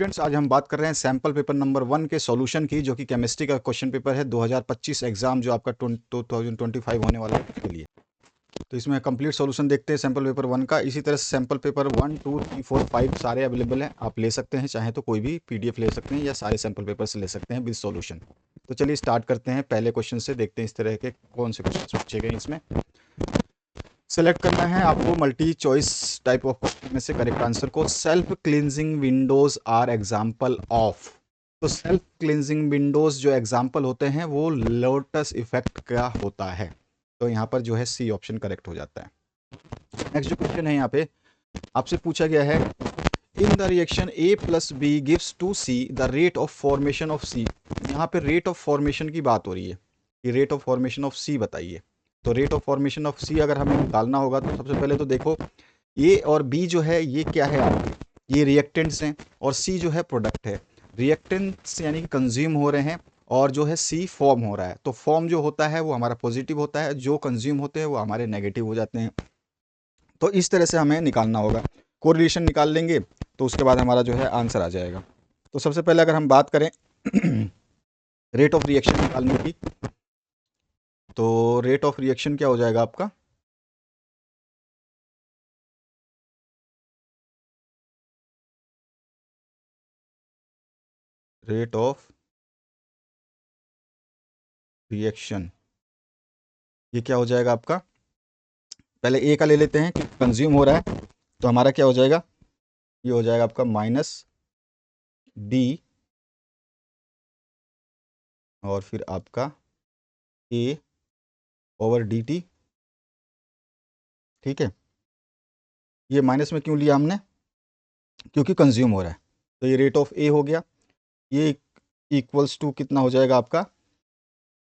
Students, आज हम बात कर रहे हैं सैम्पल पेपर नंबर 1 के सॉल्यूशन की, जो कि केमिस्ट्री का क्वेश्चन पेपर है 2025 एग्जाम जो आपका 2025 होने वाला है उसके लिए। तो इसमें कंप्लीट सॉल्यूशन देखते हैं सैम्पल पेपर 1 का। इसी तरह से सैम्पल पेपर 1, 2, 3, 4, 5 सारे अवेलेबल हैं, आप ले सकते हैं, चाहे तो कोई भी पीडीएफ ले सकते हैं या सारे सैम्पल पेपर से ले सकते हैं विद सॉल्यूशन। तो चलिए स्टार्ट करते हैं पहले क्वेश्चन से, देखते हैं इस तरह के कौन से क्वेश्चन पूछे गए इसमें। सेलेक्ट करना है आपको multi choice type of question में से करेक्ट आंसर को। Self cleansing windows are example of. तो सेल्फ क्लींजिंग विंडोज जो एग्जाम्पल होते हैं वो लोटस इफेक्ट का होता है। तो यहाँ पर जो है सी ऑप्शन करेक्ट हो जाता है। नेक्स्ट जो क्वेश्चन है यहाँ पे आपसे पूछा गया है, in the reaction A plus B gives two C the rate of formation of C. यहाँ पे रेट ऑफ फॉर्मेशन की बात हो रही है कि रेट ऑफ फॉर्मेशन ऑफ सी बताइए। तो रेट ऑफ फॉर्मेशन ऑफ सी अगर हमें निकालना होगा तो सबसे पहले तो देखो ए और बी जो है ये क्या है आपके, ये रिएक्टेंट्स हैं और सी जो है प्रोडक्ट है। रिएक्टेंट्स यानी कि कंज्यूम हो रहे हैं और जो है सी फॉर्म हो रहा है। तो फॉर्म जो होता है वो हमारा पॉजिटिव होता है, जो कंज्यूम होते हैं वो हमारे नेगेटिव हो जाते हैं। तो इस तरह से हमें निकालना होगा, कोरिलेशन निकाल लेंगे तो उसके बाद हमारा जो है आंसर आ जाएगा। तो सबसे पहले अगर हम बात करें रेट ऑफ रिएक्शन निकालने की, तो रेट ऑफ रिएक्शन क्या हो जाएगा आपका, रेट ऑफ रिएक्शन ये क्या हो जाएगा आपका, पहले ए का ले लेते हैं कि कंज्यूम हो रहा है। तो हमारा क्या हो जाएगा, ये हो जाएगा आपका माइनस डी और फिर आपका ए ओवर डी टी। ठीक है, ये माइनस में क्यों लिया हमने, क्योंकि कंज्यूम हो रहा है। तो ये रेट ऑफ ए हो गया, ये इक्वल्स टू कितना हो जाएगा आपका,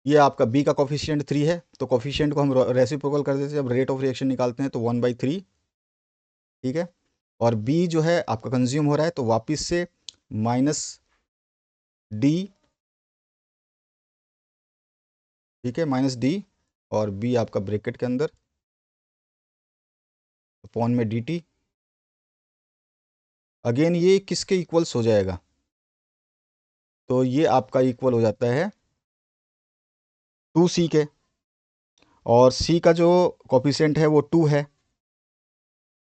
ये आपका बी का कोफिशिएंट 3 है तो कोफिशिएंट को हम रेसिप्रोकल कर देते हैं, जब रेट ऑफ रिएक्शन निकालते हैं तो 1/3। ठीक है, और बी जो है आपका कंज्यूम हो रहा है तो वापस से माइनस डी। ठीक है, माइनस डी और बी आपका ब्रैकेट के अंदर अपॉन में डी टी। अगेन ये किसके इक्वल्स हो जाएगा, तो ये आपका इक्वल हो जाता है 2c के, और c का जो कोफिशिएंट है वो 2 है,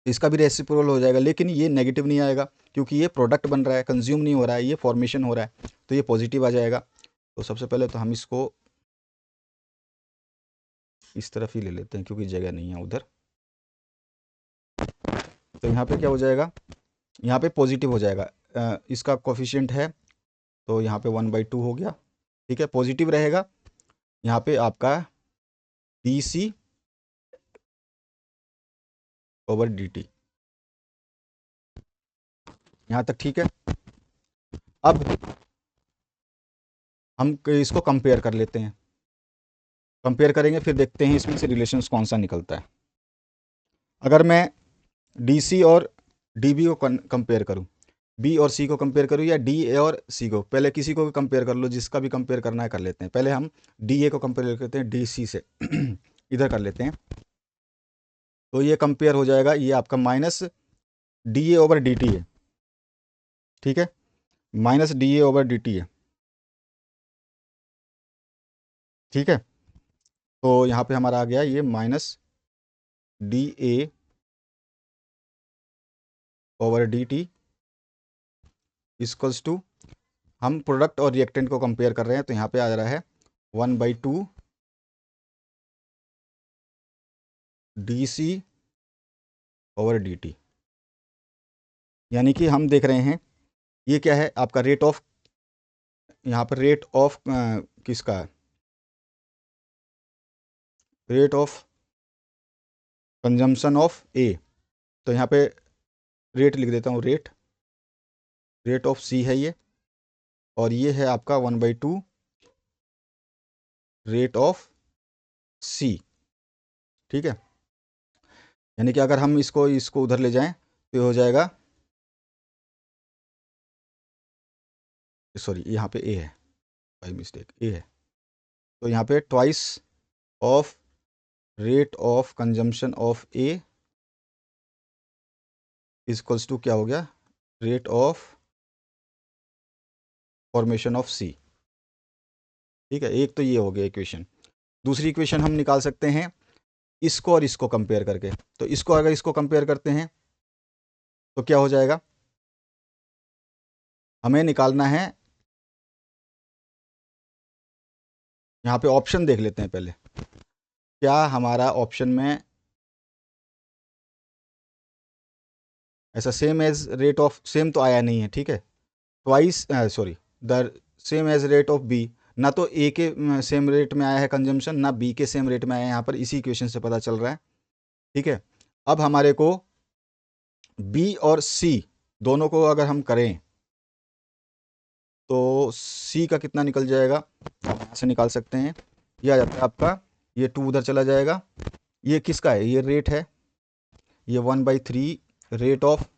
इसका भी रेसिप्रोकल हो जाएगा, लेकिन ये नेगेटिव नहीं आएगा क्योंकि ये प्रोडक्ट बन रहा है, कंज्यूम नहीं हो रहा है, ये फॉर्मेशन हो रहा है, तो ये पॉजिटिव आ जाएगा। तो सबसे पहले तो हम इसको इस तरफ ही ले लेते हैं क्योंकि जगह नहीं है उधर। तो यहाँ पे क्या हो जाएगा, यहाँ पे पॉजिटिव हो जाएगा, इसका कोफिशिएंट है तो यहाँ पे 1/2 हो गया। ठीक है, पॉजिटिव रहेगा, यहाँ पे आपका D C over D T. यहाँ तक ठीक है। अब हम इसको कंपेयर कर लेते हैं, कंपेयर करेंगे फिर देखते हैं इसमें से रिलेशंस कौन सा निकलता है। अगर मैं डी सी और डी बी को कंपेयर करूँ, बी और सी को कंपेयर करूँ या डी ए और सी को, पहले किसी को भी कंपेयर कर लो, जिसका भी कंपेयर करना है कर लेते हैं। पहले हम डी ए को कंपेयर करते हैं डी सी से इधर कर लेते हैं। तो ये कंपेयर हो जाएगा, ये आपका minus D A over D T है। ठीक है, minus D A over D T है। ठीक है, तो यहाँ पे हमारा आ गया ये minus D A over D T equals to, हम प्रोडक्ट और रिएक्टेंट को कंपेयर कर रहे हैं तो यहाँ पे आ रहा है 1/2 D C over D T. यानी कि हम देख रहे हैं ये क्या है आपका रेट ऑफ, यहाँ पर रेट ऑफ किसका, रेट ऑफ कंजम्पशन ऑफ ए। तो यहाँ पे रेट लिख देता हूँ, रेट ऑफ सी है ये, और ये है आपका 1/2 रेट ऑफ सी। ठीक है, यानी कि अगर हम इसको इसको उधर ले जाएं तो ये हो जाएगा, सॉरी यहाँ पे ए है, बाई मिस्टेक ए है। तो यहाँ पे twice of rate of consumption of A equals to क्या हो गया, rate of formation of C. ठीक है, एक तो ये हो गया इक्वेशन। दूसरी इक्वेशन हम निकाल सकते हैं इसको और इसको कंपेयर करके। तो इसको अगर इसको कंपेयर करते हैं तो क्या हो जाएगा, हमें निकालना है, यहाँ पे ऑप्शन देख लेते हैं पहले। क्या हमारा ऑप्शन में ऐसा same as rate of, same तो आया नहीं है, ठीक है, twice sorry the same as rate of B, ना तो ए के सेम रेट में आया है कंजम्पशन, ना बी के सेम रेट में आया है, यहाँ पर इसी इक्वेशन से पता चल रहा है। ठीक है, अब हमारे को बी और सी दोनों को अगर हम करें तो सी का कितना निकल जाएगा, आप यहाँ से निकाल सकते हैं। ये आ जाता है आपका, ये 2 उधर चला जाएगा। ये किसका है, ये रेट है, ये 1/3 रेट ऑफ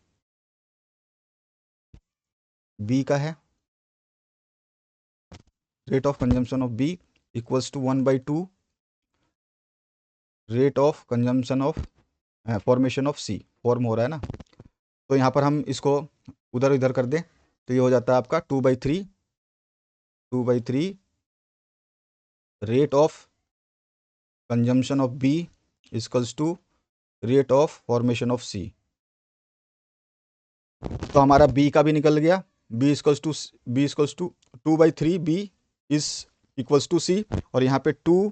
बी का है, rate of consumption of B equals to 1/2 rate of consumption of formation of C, form हो रहा है ना। तो यहाँ पर हम इसको उधर इधर कर दें तो ये हो जाता है आपका 2/3 rate of consumption of B equals to rate of formation of C. तो हमारा बी का भी निकल गया, B equals to 2/3 B is equals to C, और यहाँ पे 2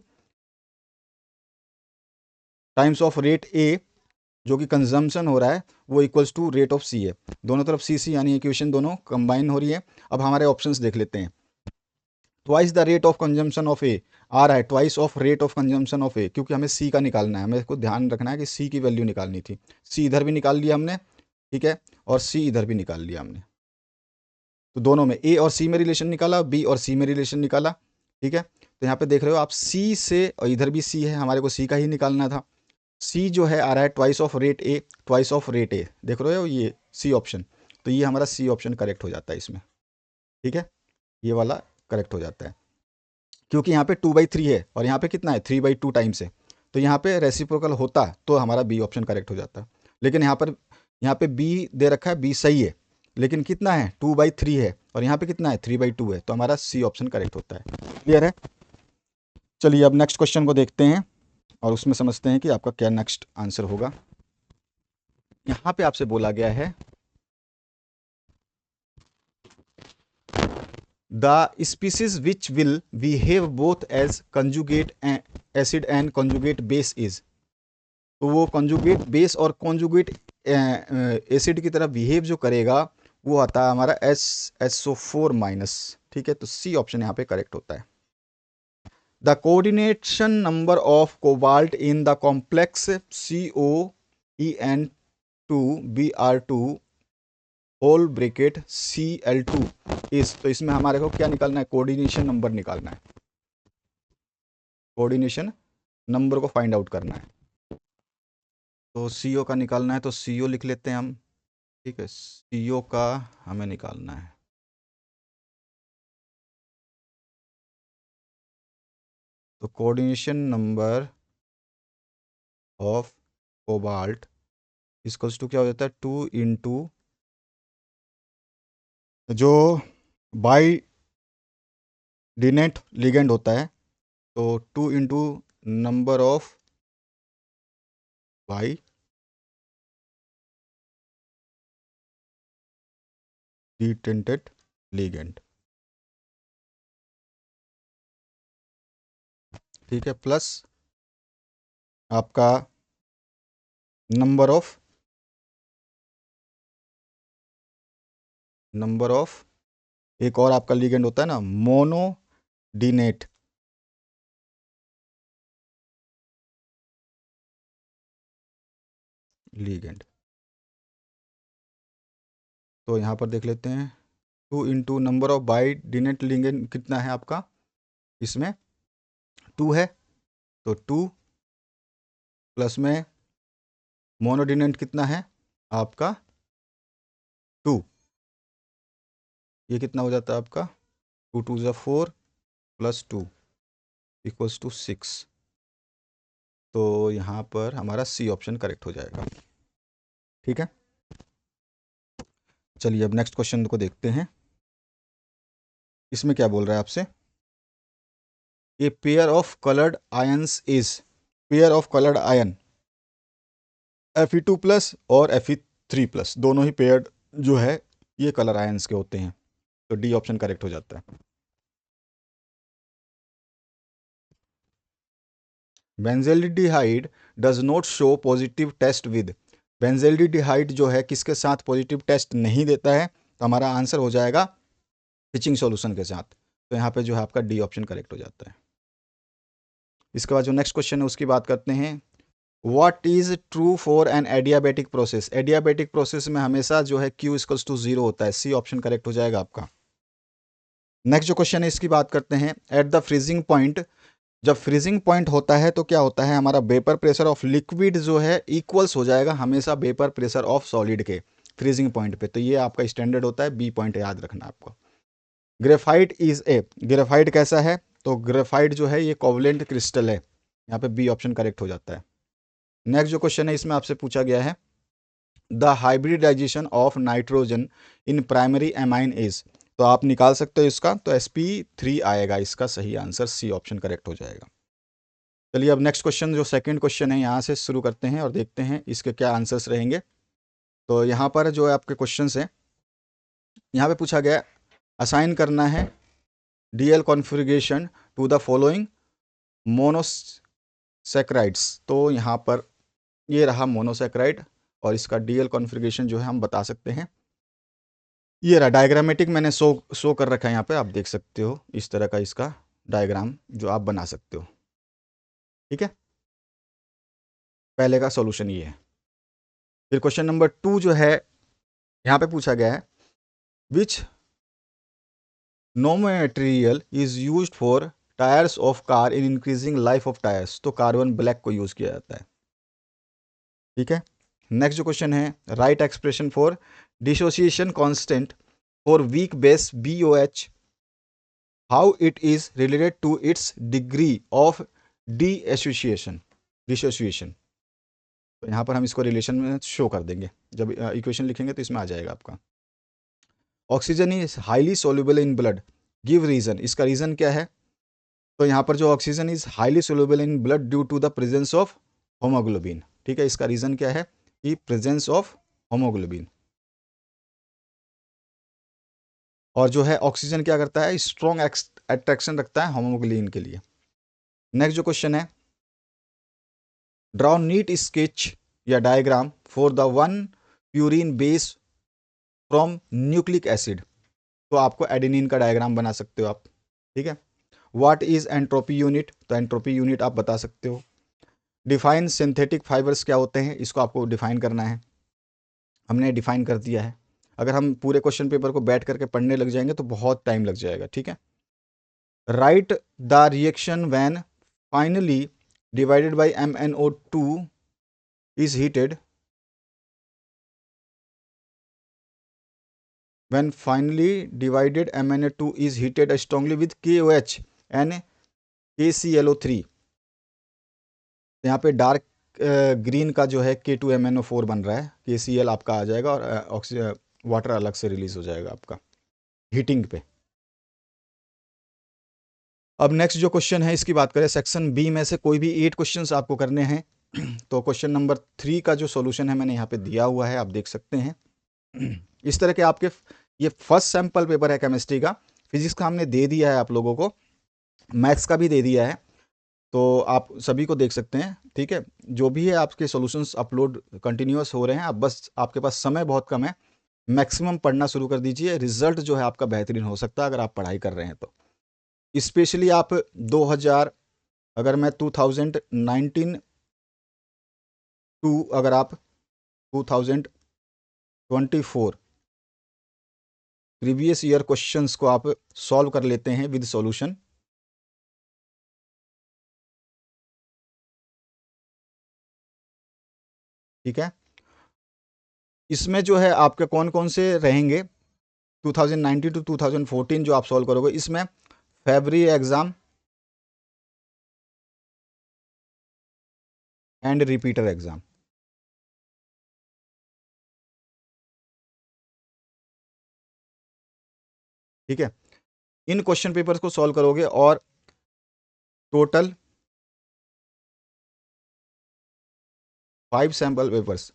टाइम्स ऑफ रेट ए जो कि कंजम्पशन हो रहा है वो इक्वल्स टू रेट ऑफ सी है। दोनों तरफ सी सी यानी इक्वेशन दोनों कंबाइन हो रही है। अब हमारे ऑप्शंस देख लेते हैं। Twice the rate of consumption of A आ रहा है, twice of rate of consumption of A, क्योंकि हमें सी का निकालना है, हमें को ध्यान रखना है कि सी की वैल्यू निकालनी थी। सी इधर भी निकाल लिया हमने, ठीक है, और सी इधर भी निकाल लिया हमने। तो दोनों में ए और सी में रिलेशन निकाला, बी और सी में रिलेशन निकाला। ठीक है, तो यहाँ पे देख रहे हो आप सी से, और इधर भी सी है, हमारे को सी का ही निकालना था। सी जो है आ रहा है twice of rate A, twice of rate A, देख रहे हो ये सी ऑप्शन, तो ये हमारा सी ऑप्शन करेक्ट हो जाता है इसमें। ठीक है, ये वाला करेक्ट हो जाता है, क्योंकि यहाँ पे 2/3 है और यहाँ पे कितना है 3/2 टाइम्स है। तो यहाँ पे रेसिप्रोकल होता तो हमारा बी ऑप्शन करेक्ट हो जाता। लेकिन यहाँ पे बी दे रखा है, बी सही है, लेकिन कितना है 2/3 है, और यहाँ पे कितना है 3/2 है, तो हमारा सी ऑप्शन करेक्ट होता है। क्लियर है। चलिए अब नेक्स्ट क्वेश्चन को देखते हैं और उसमें समझते हैं कि आपका क्या नेक्स्ट आंसर होगा। यहाँ पे आपसे बोला गया है the species which will behave both as conjugate acid and conjugate base is. तो वो कंजुगेट बेस और कंजुगेट एसिड की तरह बिहेव जो करेगा वो आता है हमारा SO4-। ठीक है, तो सी ऑप्शन यहाँ पे करेक्ट होता है। The coordination number of cobalt in the complex COEN2Br2 whole bracket Cl2 is, तो इसमें हमारे को क्या निकालना है, कोऑर्डिनेशन नंबर निकालना है, कोऑर्डिनेशन नंबर को फाइंड आउट करना है। तो CO का निकालना है, तो CO लिख लेते हैं हम। ठीक है, CO का हमें निकालना है। तो coordination number of cobalt equals to क्या हो जाता है 2 इंटू जो बाई डिनेट लिगेंड होता है, तो 2 into number of bidentate ligand. ठीक है, प्लस आपका नंबर ऑफ एक और आपका लिगेंड होता है ना, मोनोडिनेट लिगेंड। तो यहाँ पर देख लेते हैं 2 into number of by dentate ligand कितना है आपका, इसमें 2 है, तो 2 प्लस में मोनोडिनेट कितना है आपका 2, ये कितना हो जाता है आपका 2 2 ज़ा 4 प्लस 2 इक्वल्स टू 6। तो यहाँ पर हमारा सी ऑप्शन करेक्ट हो जाएगा। ठीक है, चलिए अब नेक्स्ट क्वेश्चन को देखते हैं। इसमें क्या बोल रहा है आपसे, a pair of coloured ions is, pair of coloured ion Fe2+ और Fe3+, दोनों ही पेयर जो है ये कलर आयंस के होते हैं। तो डी ऑप्शन करेक्ट हो जाता है। Benzaldehyde does not show positive test with, benzaldehyde जो है किसके साथ पॉजिटिव टेस्ट नहीं देता है, तो हमारा आंसर हो जाएगा पिचिंग सॉल्यूशन के साथ। तो यहाँ पे जो है आपका डी ऑप्शन करेक्ट हो जाता है। इसके बाद जो नेक्स्ट क्वेश्चन है उसकी बात करते हैं। What is true for an adiabatic process, adiabatic process में हमेशा जो है Q=0 होता है, सी ऑप्शन करेक्ट हो जाएगा आपका। नेक्स्ट जो क्वेश्चन है इसकी बात करते हैं। एट द फ्रीजिंग पॉइंट, जब फ्रीजिंग पॉइंट होता है तो क्या होता है, हमारा वेपर प्रेशर ऑफ लिक्विड जो है इक्वल्स हो जाएगा हमेशा वेपर प्रेशर ऑफ सॉलिड के फ्रीजिंग पॉइंट पे। तो ये आपका स्टैंडर्ड होता है, बी पॉइंट याद रखना आपको। ग्रेफाइट इज ए, ग्रेफाइट कैसा है, तो ग्रेफाइट जो है ये कोवलेंट क्रिस्टल है, यहाँ पे बी ऑप्शन करेक्ट हो जाता है। नेक्स्ट जो क्वेश्चन है इसमें आपसे पूछा गया है, the hybridization of nitrogen in primary amine is, तो आप निकाल सकते हो इसका, तो sp3 आएगा इसका सही आंसर, सी ऑप्शन करेक्ट हो जाएगा। चलिए अब नेक्स्ट क्वेश्चन जो सेकंड क्वेश्चन है यहाँ से शुरू करते हैं और देखते हैं इसके क्या आंसर्स रहेंगे। तो यहाँ पर जो है आपके क्वेश्चंस हैं, यहाँ पे पूछा गया असाइन करना है DL configuration to the following monosaccharides. तो यहाँ पर ये रहा मोनोसैकेराइड और इसका डीएल कॉन्फ़िगरेशन जो है हम बता सकते हैं। ये रहा डायग्रामेटिक, मैंने शो कर रखा है यहाँ पे, आप देख सकते हो इस तरह का इसका डायग्राम जो आप बना सकते हो। ठीक है, पहले का सॉल्यूशन ये है। फिर क्वेश्चन नंबर 2 जो है यहाँ पे पूछा गया है, which no material is used for tyres of car in increasing life of tyres, तो कार्बन ब्लैक को यूज किया जाता है। ठीक है, नेक्स्ट जो क्वेश्चन है, write expression for dissociation constant for weak base BOH, how it is related to its degree of dissociation, तो यहाँ पर हम इसको रिलेशन में शो कर देंगे, जब इक्वेशन लिखेंगे तो इसमें आ जाएगा आपका। Oxygen is highly soluble in blood, give reason, इसका रीजन क्या है, तो यहाँ पर जो oxygen is highly soluble in blood due to the presence of haemoglobin. ठीक है, इसका रीजन क्या है कि प्रेजेंस ऑफ होमोग्लोबिन। और जो है ऑक्सीजन क्या करता है, स्ट्रॉन्ग अट्रैक्शन रखता है होमोग्लोबिन के लिए। नेक्स्ट जो क्वेश्चन है, ड्रॉ नीट स्केच या diagram for the one purine base from nucleic acid, तो आपको एडेनिन का डायग्राम बना सकते हो आप। ठीक है, व्हाट इज एंट्रोपी यूनिट, तो एंट्रोपी यूनिट आप बता सकते हो। डिफाइन सिंथेटिक फाइबर्स क्या होते हैं, इसको आपको डिफाइन करना है, हमने डिफाइन कर दिया है। अगर हम पूरे क्वेश्चन पेपर को बैठ करके पढ़ने लग जाएंगे तो बहुत टाइम लग जाएगा। ठीक है, right the reaction when finally divided by MnO2 is heated, when finally divided MnO2 is heated strongly with KOH and KClO3, यहाँ पे डार्क ग्रीन का जो है K2MnO4 बन रहा है, KCl आपका आ जाएगा और वाटर अलग से रिलीज हो जाएगा आपका हीटिंग पे। अब नेक्स्ट जो क्वेश्चन है इसकी बात करें, सेक्शन बी में से कोई भी 8 क्वेश्चंस आपको करने हैं। तो क्वेश्चन नंबर 3 का जो सॉल्यूशन है मैंने यहाँ पे दिया हुआ है, आप देख सकते हैं। इस तरह के आपके ये फर्स्ट सैंपल पेपर है केमिस्ट्री का, फिजिक्स का हमने दे दिया है आप लोगों को, मैथ्स का भी दे दिया है, तो आप सभी को देख सकते हैं। ठीक है, जो भी है आपके सॉल्यूशंस अपलोड कंटिन्यूअस हो रहे हैं, अब बस आपके पास समय बहुत कम है, मैक्सिमम पढ़ना शुरू कर दीजिए, रिजल्ट जो है आपका बेहतरीन हो सकता है अगर आप पढ़ाई कर रहे हैं तो। स्पेशली आप 2000, अगर मैं 2019 टू, अगर आप 2024 प्रीवियस ईयर क्वेश्चंस को आप सॉल्व कर लेते हैं विद सॉल्यूशन, ठीक है, इसमें जो है आपके कौन कौन से रहेंगे 2019 टू 2014 जो आप सॉल्व करोगे, इसमें February exam and repeater exam. ठीक है, इन क्वेश्चन पेपर्स को सॉल्व करोगे और टोटल 5 सैम्पल पेपर्स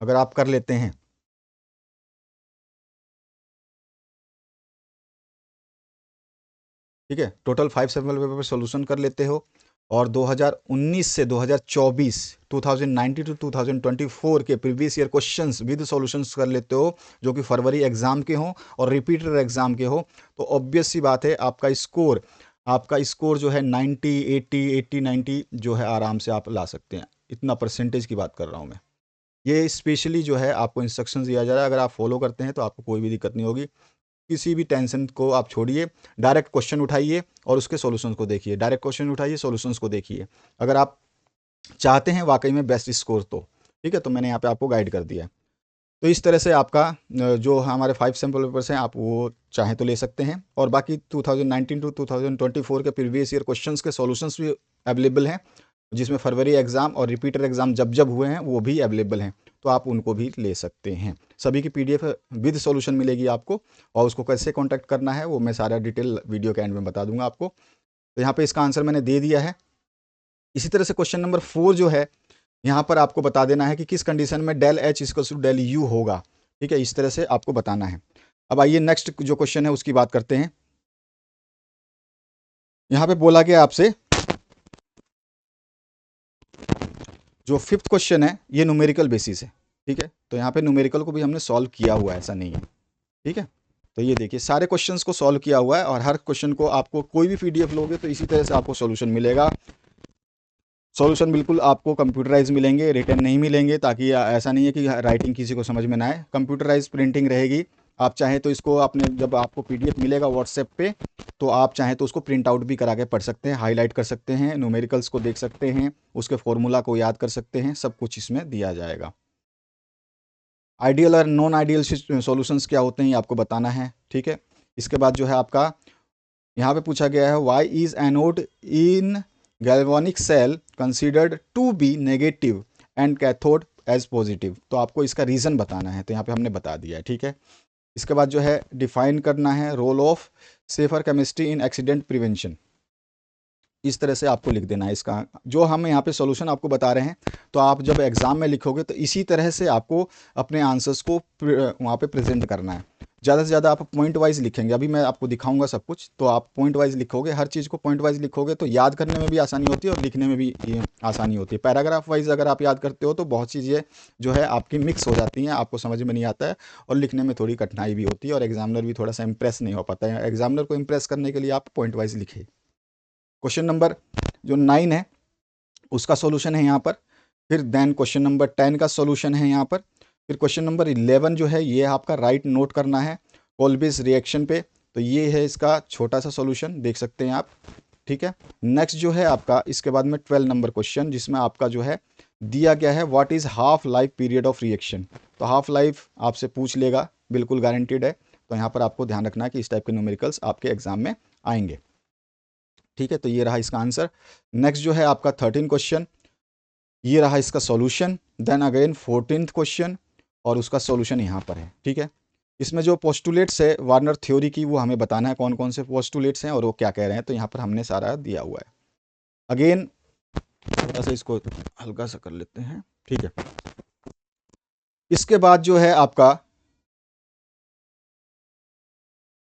अगर आप कर लेते हैं, ठीक है, टोटल 5 सैम्पल पेपर सॉल्यूशन कर लेते हो और 2019 से 2024 2019 टू 2024 के previous year questions with solutions कर लेते हो, जो कि फरवरी एग्जाम के हो और रिपीटर एग्जाम के हो, तो ऑब्वियस सी बात है आपका स्कोर जो है 90 80 80 90 जो है आराम से आप ला सकते हैं। इतना परसेंटेज की बात कर रहा हूँ मैं। ये स्पेशली जो है आपको इंस्ट्रक्शंस दिया जा रहा है, अगर आप फॉलो करते हैं तो आपको कोई भी दिक्कत नहीं होगी। किसी भी टेंशन को आप छोड़िए, डायरेक्ट क्वेश्चन उठाइए और उसके सॉल्यूशंस को देखिए, डायरेक्ट क्वेश्चन उठाइए, सॉल्यूशंस को देखिए, अगर आप चाहते हैं वाकई में बेस्ट स्कोर तो, ठीक है। तो मैंने यहाँ पे आपको गाइड कर दिया है। तो इस तरह से आपका जो हमारे 5 सैम्पल पेपर्स हैं आप वो चाहें तो ले सकते हैं, और बाकी 2019 टू 2024 के प्रीवियस ईयर क्वेश्चंस के सॉल्यूशंस भी अवेलेबल हैं, जिसमें फरवरी एग्ज़ाम और रिपीटर एग्ज़ाम जब जब हुए हैं वो भी अवेलेबल हैं, तो आप उनको भी ले सकते हैं। सभी की PDF विद सॉल्यूशन मिलेगी आपको, और उसको कैसे कॉन्टैक्ट करना है वो मैं सारा डिटेल वीडियो के एंड में बता दूंगा आपको। तो यहाँ पे इसका आंसर मैंने दे दिया है। इसी तरह से क्वेश्चन नंबर 4 जो है, यहाँ पर आपको बता देना है कि किस कंडीशन में del H equals to del U होगा, ठीक है, इस तरह से आपको बताना है। अब आइए नेक्स्ट जो क्वेश्चन है उसकी बात करते हैं। यहाँ पे बोला गया आपसे जो 5th क्वेश्चन है ये न्यूमेरिकल बेसिस है, ठीक है। तो यहाँ पे न्यूमेरिकल को भी हमने सॉल्व किया हुआ है, ऐसा नहीं है, ठीक है। तो ये देखिए सारे क्वेश्चंस को सॉल्व किया हुआ है, और हर क्वेश्चन को आपको कोई भी PDF लोगे तो इसी तरह से आपको सॉल्यूशन मिलेगा। सॉल्यूशन बिल्कुल आपको कंप्यूटराइज मिलेंगे, रिटर्न नहीं मिलेंगे, ताकि ऐसा नहीं है कि राइटिंग किसी को समझ में ना आए। कंप्यूटराइज प्रिंटिंग रहेगी। आप चाहें तो इसको अपने जब आपको PDF मिलेगा व्हाट्सएप पे, तो आप चाहें तो उसको प्रिंट आउट भी करा के पढ़ सकते हैं, हाईलाइट कर सकते हैं, न्यूमेरिकल्स को देख सकते हैं, उसके फॉर्मूला को याद कर सकते हैं, सब कुछ इसमें दिया जाएगा। आइडियल और नॉन आइडियल सॉल्यूशंस क्या होते हैं ये आपको बताना है, ठीक है। इसके बाद जो है आपका यहाँ पे पूछा गया है why is anode in galvanic cell considered to be negative and cathode as positive. तो आपको इसका रीज़न बताना है, तो यहाँ पे हमने बता दिया है, ठीक है। इसके बाद जो है डिफाइन करना है role of safer chemistry in accident prevention. इस तरह से आपको लिख देना है इसका, जो हम यहाँ पे सॉल्यूशन आपको बता रहे हैं, तो आप जब एग्ज़ाम में लिखोगे तो इसी तरह से आपको अपने आंसर्स को वहाँ पे प्रेजेंट करना है। ज़्यादा से ज़्यादा आप पॉइंट वाइज लिखेंगे, अभी मैं आपको दिखाऊंगा सब कुछ, तो आप पॉइंट वाइज लिखोगे, हर चीज़ को पॉइंट वाइज लिखोगे तो याद करने में भी आसानी होती है और लिखने में भी आसानी होती है। पैराग्राफ वाइज अगर आप याद करते हो तो बहुत चीज़ें जो है आपकी मिक्स हो जाती हैं, आपको समझ में नहीं आता है और लिखने में थोड़ी कठिनाई भी होती है, और एग्जामिनर भी थोड़ा सा इंप्रेस नहीं हो पाता है। एग्जामिनर को इंप्रेस करने के लिए आप पॉइंट वाइज लिखे। क्वेश्चन नंबर जो 9 है उसका सॉल्यूशन है यहाँ पर, फिर देन क्वेश्चन नंबर 10 का सॉल्यूशन है यहाँ पर, फिर क्वेश्चन नंबर 11 जो है ये आपका राइट नोट करना है कोल्बिस रिएक्शन पे, तो ये है इसका छोटा सा सॉल्यूशन, देख सकते हैं आप, ठीक है। नेक्स्ट जो है आपका इसके बाद में 12 नंबर क्वेश्चन, जिसमें आपका जो है दिया गया है what is half life period of reaction. तो हाफ लाइफ आपसे पूछ लेगा, बिल्कुल गारंटीड है। तो यहाँ पर आपको ध्यान रखना है कि इस टाइप के न्यूमेरिकल्स आपके एग्जाम में आएंगे, ठीक है। तो ये रहा इसका आंसर। नेक्स्ट जो है आपका 13 क्वेश्चन, ये रहा इसका solution. Then again 14th question, और उसका सॉल्यूशन यहाँ पर है, ठीक है। इसमें जो पोस्टुलेट्स है वार्नर थ्योरी की, वो हमें बताना है कौन कौन से पोस्टुलेट्स हैं और वो क्या कह रहे हैं, तो यहाँ पर हमने सारा दिया हुआ है। अगेन थोड़ा सा इसको हल्का सा कर लेते हैं, ठीक है। इसके बाद जो है आपका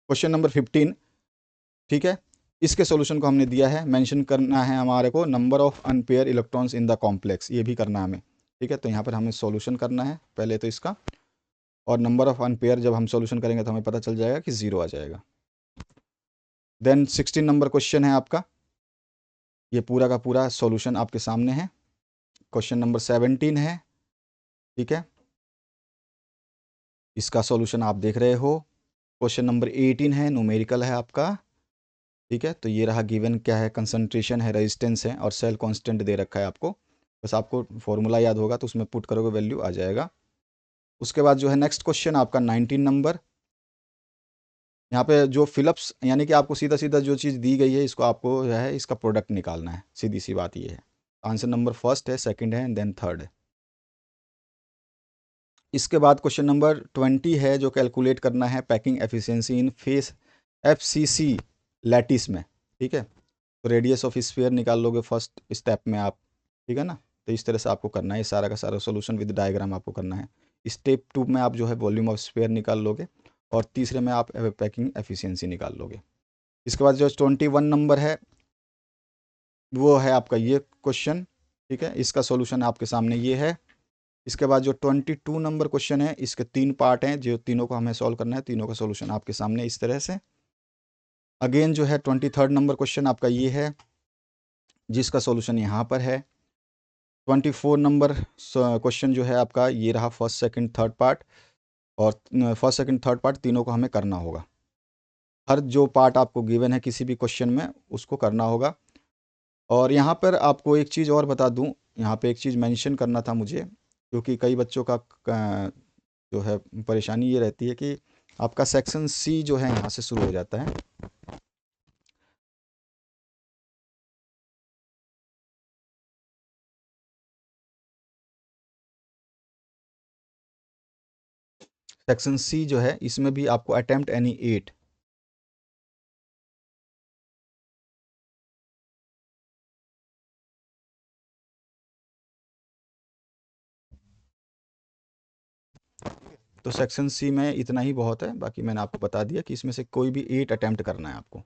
क्वेश्चन नंबर 15, ठीक है। इसके सॉल्यूशन को हमने दिया है, मेंशन करना है हमारे को number of unpair electrons in the complex, ये भी करना है हमें, ठीक है। तो यहाँ पर हमें सॉल्यूशन करना है पहले तो इसका, और नंबर ऑफ अनपेयर जब हम सॉल्यूशन करेंगे तो हमें पता चल जाएगा कि 0 आ जाएगा। देन 16 नंबर क्वेश्चन है आपका, ये पूरा का पूरा सॉल्यूशन आपके सामने है। क्वेश्चन नंबर 17 है, ठीक है, इसका सॉल्यूशन आप देख रहे हो। क्वेश्चन नंबर 18 है, न्यूमेरिकल है आपका, ठीक है। तो ये रहा गिवन क्या है, कंसंट्रेशन है, रेजिस्टेंस है और सेल कांस्टेंट दे रखा है आपको, बस आपको फॉर्मूला याद होगा तो उसमें पुट करोगे वैल्यू आ जाएगा। उसके बाद जो है नेक्स्ट क्वेश्चन आपका 19 नंबर, यहाँ पे जो फिलिप्स यानी कि आपको सीधा सीधा जो चीज़ दी गई है इसको आपको जो है इसका प्रोडक्ट निकालना है, सीधी सी बात ये है। आंसर नंबर फर्स्ट है, सेकंड है एंड देन थर्ड है। इसके बाद क्वेश्चन नंबर 20 है जो कैलकुलेट करना है पैकिंग एफिशिएंसी इन फेस FCC लैटिस में। ठीक है, तो रेडियस ऑफ स्फीयर निकाल लोगे फर्स्ट स्टेप में आप। ठीक है ना, तो इस तरह से आपको करना है, सारा का सारा सोल्यूशन विद डायग्राम आपको करना है। स्टेप 2 में आप जो है वॉल्यूम ऑफ स्फीयर निकाल लोगे और तीसरे में आप पैकिंग एफिशिएंसी निकाल लोगे। इसके बाद जो 21 नंबर है वो है आपका ये क्वेश्चन। ठीक है, इसका सॉल्यूशन आपके सामने ये है। इसके बाद जो 22 नंबर क्वेश्चन है, इसके 3 पार्ट हैं, जो तीनों को हमें सॉल्व करना है। तीनों का सॉल्यूशन आपके सामने इस तरह से। अगेन जो है 23 नंबर क्वेश्चन आपका ये है, जिसका सॉल्यूशन यहाँ पर है। 24 नंबर क्वेश्चन जो है आपका ये रहा, फर्स्ट सेकंड थर्ड पार्ट। और फर्स्ट सेकंड थर्ड पार्ट तीनों को हमें करना होगा। हर जो पार्ट आपको गिवन है किसी भी क्वेश्चन में उसको करना होगा। और यहाँ पर आपको एक चीज़ और बता दूँ, यहाँ पे एक चीज़ मेंशन करना था मुझे, क्योंकि कई बच्चों का जो है परेशानी ये रहती है कि आपका सेक्शन C जो है यहाँ से शुरू हो जाता है। सेक्शन C जो है इसमें भी आपको अटेम्प्ट एनी 8। तो सेक्शन C में इतना ही बहुत है, बाकी मैंने आपको बता दिया कि इसमें से कोई भी 8 अटेम्प्ट करना है आपको।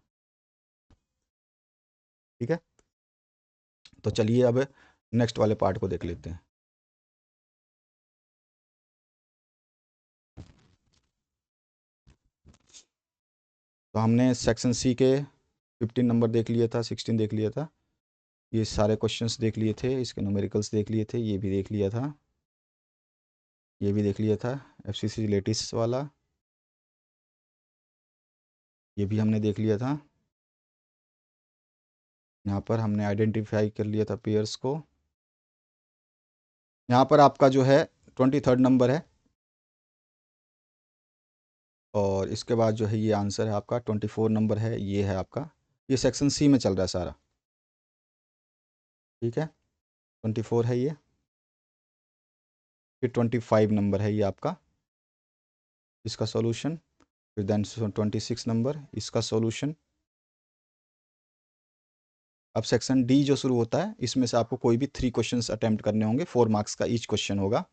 ठीक है, तो चलिए अब नेक्स्ट वाले पार्ट को देख लेते हैं। तो हमने सेक्शन C के 15 नंबर देख लिया था, 16 देख लिया था, ये सारे क्वेश्चंस देख लिए थे, इसके न्यूमेरिकल्स देख लिए थे, ये भी देख लिया था, ये भी देख लिया था, FCC लेटिस वाला ये भी हमने देख लिया था। यहाँ पर हमने आइडेंटिफाई कर लिया था पेयर्स को। यहाँ पर आपका जो है 23 नंबर है, और इसके बाद जो है ये आंसर है आपका 24 नंबर है, ये है आपका, ये सेक्शन C में चल रहा है सारा। ठीक है, 24 है ये, फिर 25 नंबर है ये आपका, इसका सॉल्यूशन, फिर देन 26 नंबर इसका सॉल्यूशन। अब सेक्शन D जो शुरू होता है, इसमें से आपको कोई भी 3 क्वेश्चंस अटेम्प्ट करने होंगे, 4 मार्क्स का ईच क्वेश्चन होगा।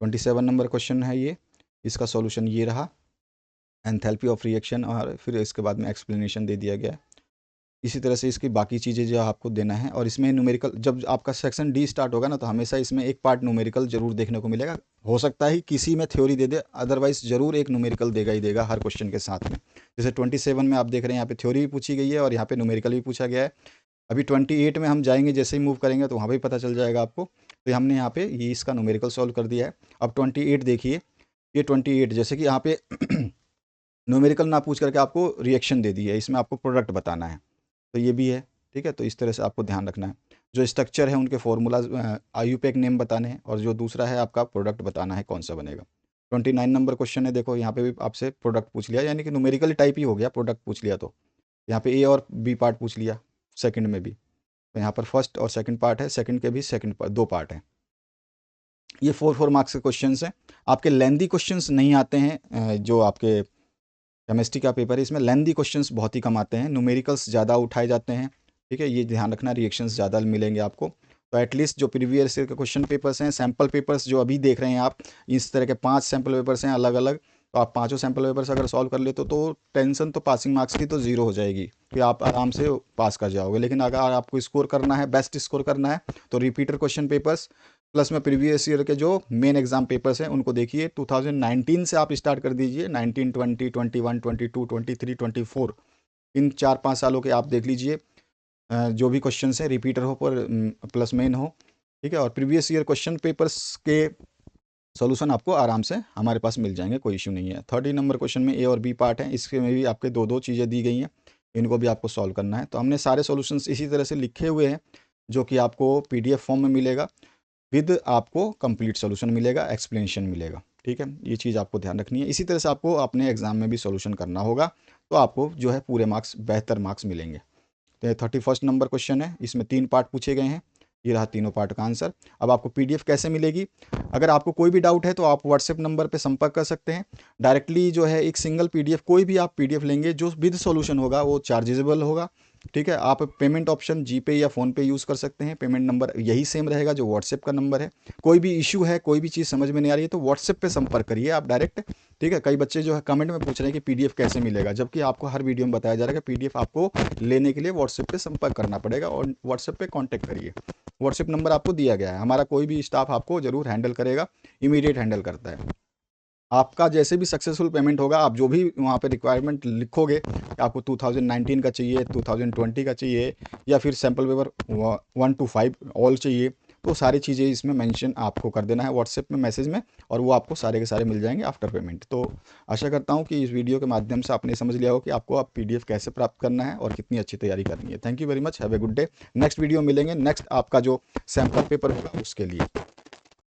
27 नंबर क्वेश्चन है ये, इसका सॉल्यूशन ये रहा, एंथैल्पी ऑफ रिएक्शन, और फिर इसके बाद में एक्सप्लेनेशन दे दिया गया है। इसी तरह से इसकी बाकी चीज़ें जो आपको देना है, और इसमें न्यूमेरिकल, जब आपका सेक्शन D स्टार्ट होगा ना, तो हमेशा इसमें एक पार्ट न्यूमेरिकल जरूर देखने को मिलेगा। हो सकता है किसी में थ्योरी दे दे, अदरवाइज जरूर एक न्यूमेरिकल देगा ही देगा हर क्वेश्चन के साथ में। जैसे 27 में आप देख रहे हैं, यहाँ पे थ्योरी भी पूछी गई है और यहाँ पे न्यूमेरिकल भी पूछा गया है। अभी 28 में हम जाएंगे, जैसे ही मूव करेंगे तो वहाँ भी पता चल जाएगा आपको। तो हमने यहाँ पे ये इसका न्यूमेरिकल सॉल्व कर दिया है। अब 28 देखिए, ये 28 जैसे कि यहाँ पे न्यूमेरिकल ना पूछ करके आपको रिएक्शन दे दी है, इसमें आपको प्रोडक्ट बताना है, तो ये भी है। ठीक है, तो इस तरह से आपको ध्यान रखना है। जो स्ट्रक्चर है उनके फॉर्मूलाज, IUPAC नेम बताने हैं, और जो दूसरा है आपका प्रोडक्ट बताना है कौन सा बनेगा। 29 नंबर क्वेश्चन है, देखो यहाँ पे भी आपसे प्रोडक्ट पूछ लिया, यानी कि न्यूमेरिकल टाइप ही हो गया, प्रोडक्ट पूछ लिया तो यहाँ पे A और B पार्ट पूछ लिया, सेकंड में भी। तो यहाँ पर फर्स्ट और सेकंड पार्ट है, सेकंड के भी सेकंड पार्ट, 2 पार्ट हैं। ये 4 मार्क्स के क्वेश्चंस हैं। आपके लेंदी क्वेश्चंस नहीं आते हैं, जो आपके केमिस्ट्री का पेपर है इसमें लेंदी क्वेश्चंस बहुत ही कम आते हैं, न्यूमेरिकल्स ज़्यादा उठाए जाते हैं। ठीक है, ये ध्यान रखना, रिएक्शंस ज़्यादा मिलेंगे आपको। तो एटलीस्ट जो प्रीवियस ईयर के क्वेश्चन पेपर्स हैं, सैम्पल पेपर्स जो अभी देख रहे हैं आप, इस तरह के 5 सैम्पल पेपर्स हैं अलग अलग, तो आप पाँचों सैम्पल पेपर्स अगर सॉल्व कर लेते तो टेंशन तो पासिंग मार्क्स की तो ज़ीरो हो जाएगी, कि आप आराम से पास कर जाओगे। लेकिन अगर आपको स्कोर करना है, बेस्ट स्कोर करना है, तो रिपीटर क्वेश्चन पेपर्स प्लस में प्रीवियस ईयर के जो मेन एग्जाम पेपर्स हैं उनको देखिए। 2019 से आप स्टार्ट कर दीजिए, 19, 20, 21, 22, 23, 24, इन 4-5 सालों के आप देख लीजिए। जो भी क्वेश्चन हैं रिपीटर हो पर प्लस मेन हो। ठीक है, और प्रीवियस ईयर क्वेश्चन पेपर्स के सॉल्यूशन आपको आराम से हमारे पास मिल जाएंगे, कोई इशू नहीं है। 30 नंबर क्वेश्चन में A और B पार्ट हैं, इसके में भी आपके 2-2 चीज़ें दी गई हैं, इनको भी आपको सॉल्व करना है। तो हमने सारे सॉल्यूशंस इसी तरह से लिखे हुए हैं, जो कि आपको PDF फॉर्म में मिलेगा, विद आपको कंप्लीट सॉल्यूशन मिलेगा, एक्सप्लेनेशन मिलेगा। ठीक है, ये चीज़ आपको ध्यान रखनी है। इसी तरह से आपको अपने एग्जाम में भी सॉल्यूशन करना होगा, तो आपको जो है पूरे मार्क्स, बेहतर मार्क्स मिलेंगे। तो 31 नंबर क्वेश्चन है, इसमें 3 पार्ट पूछे गए हैं। ये रहा तीनों पार्ट का आंसर। अब आपको पीडीएफ कैसे मिलेगी, अगर आपको कोई भी डाउट है तो आप व्हाट्सएप नंबर पे संपर्क कर सकते हैं डायरेक्टली। जो है एक सिंगल पीडीएफ, कोई भी आप पीडीएफ लेंगे जो विद सॉल्यूशन होगा वो चार्जेबल होगा, ठीक है। आप पेमेंट ऑप्शन जीपे या फ़ोनपे यूज़ कर सकते हैं, पेमेंट नंबर यही सेम रहेगा जो व्हाट्सएप का नंबर है। कोई भी इशू है, कोई भी चीज़ समझ में नहीं आ रही है तो व्हाट्सएप पे संपर्क करिए आप डायरेक्ट, ठीक है। कई बच्चे जो है कमेंट में पूछ रहे हैं कि पीडीएफ कैसे मिलेगा, जबकि आपको हर वीडियो में बताया जा रहा है कि पीडीएफ आपको लेने के लिए व्हाट्सएप पे संपर्क करना पड़ेगा और व्हाट्सएप पे कॉन्टैक्ट करिए। व्हाट्सएप नंबर आपको दिया गया है, हमारा कोई भी स्टाफ आपको ज़रूर हैंडल करेगा, इमीडिएट हैंडल करता है। आपका जैसे भी सक्सेसफुल पेमेंट होगा, आप जो भी वहाँ पे रिक्वायरमेंट लिखोगे, आपको 2019 का चाहिए, 2020 का चाहिए, या फिर सैम्पल पेपर 1 to 5 ऑल चाहिए, तो सारी चीज़ें इसमें मेंशन आपको कर देना है व्हाट्सएप में मैसेज में, और वो आपको सारे के सारे मिल जाएंगे आफ्टर पेमेंट। तो आशा करता हूँ कि इस वीडियो के माध्यम से आपने समझ लिया हो कि आपको आप पीडीएफ कैसे प्राप्त करना है और कितनी अच्छी तैयारी करनी है। Thank you very much, have a good day. Next video मिलेंगे नेक्स्ट आपका जो सैम्पल पेपर होगा उसके लिए।